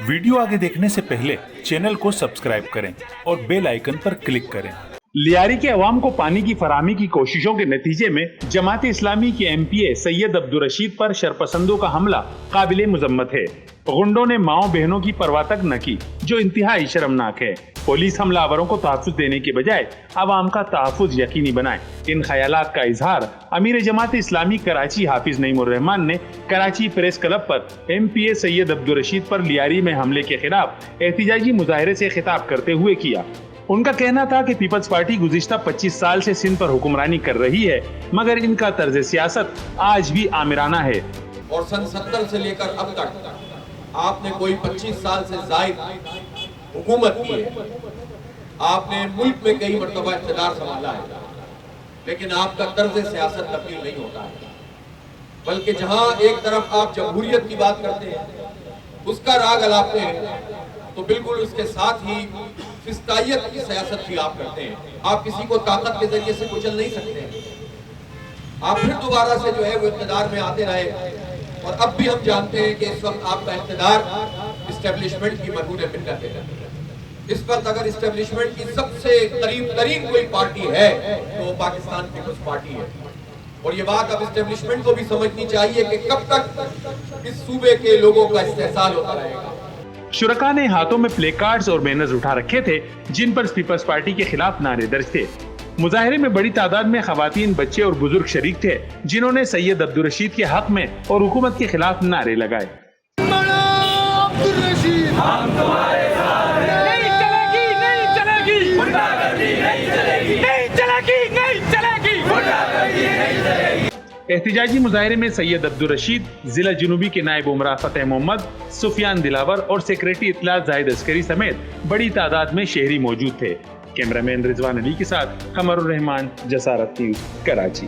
Video आगे देखने से पहले चैनल को सब्सक्राइब करें और बेल आइकन पर क्लिक करें। लियारी के अवाम को पानी की फराहमी की कोशिशों के नतीजे में जमात इस्लामी के MPA सैयद अब्दुल रशीद पर शरपसंदों का हमला काबिले मुजम्मत है। गुंडों ने माओ बहनों की परवाह तक न की, जो इंतहाई शर्मनाक है। पुलिस हमलावरों को तहफ्फुज देने के बजाय अवाम का तहफ्फुज यकीनी बनाए, इन ख्यालात का इजहार अमीर जमात इस्लामी कराची हाफिज नईमुर रहमान ने कराची प्रेस क्लब पर MPA सैयद अब्दुल रशीद पर लियारी में हमले के खिलाफ एहतिजाजी मुजाहरे से खिताब करते हुए किया। उनका कहना था कि पीपल्स पार्टी गुज़िश्ता 25 साल से सिंध पर हुक्मरानी कर रही है, मगर इनका तर्ज सियासत आज भी आमिराना है। और सन 70 से लेकर अब तक आपने कोई 25 साल से ज़ायद हुकूमत की है, आपने मुल्क में कई मरतबा इक़्तिदार संभाला है, लेकिन आपका तर्ज सियासत तब्दील नहीं होता है। बल्कि जहां एक तरफ आप जमहूरियत की बात करते हैं, उसका राग अलापते हैं, तो बिल्कुल उसके साथ ही फिस्तायत की सियासत भी आप करते हैं। आप किसी को ताकत के जरिए से कुचल नहीं सकते हैं। आप फिर दोबारा से जो है वो इक़्तिदार में आते रहे, और अब भी हम जानते हैं कि इस वक्त आपका इक़्तिदार इस्टेब्लिशमेंट की मरहून मिन्नत है। इस वक्त अगर इस्टेब्लिशमेंट की सबसे करीब तरीन कोई पार्टी है तो वो पाकिस्तान पीपल्स पार्टी है। और ये बात अब इस्टेब्लिशमेंट को भी समझनी चाहिए कि कब तक इस सूबे के लोगों का इस्तेहसाल होता रहेगा। शुरका ने हाथों में प्ले कार्ड्स और बैनर्स उठा रखे थे, जिन पर पीपल्स पार्टी के खिलाफ नारे दर्ज थे। मुजाहरे में बड़ी तादाद में खवातीन, बच्चे और बुजुर्ग शरीक थे, जिन्होंने सैयद अब्दुल रशीद के हक में और हुकूमत के खिलाफ नारे लगाए। एहतिजाजी मुजाहरे में सैयद अब्दुल रशीद, जिला जुनूबी के नायब उमरा फतेह मोहम्मद, सुफियान दिलावर और सेक्रेटरी इत्तलात जाहिद अस्करी समेत बड़ी तादाद में शहरी मौजूद थे। कैमरामैन रिजवान अली के साथ कमरुर रहमान, जसारत न्यूज़, कराची।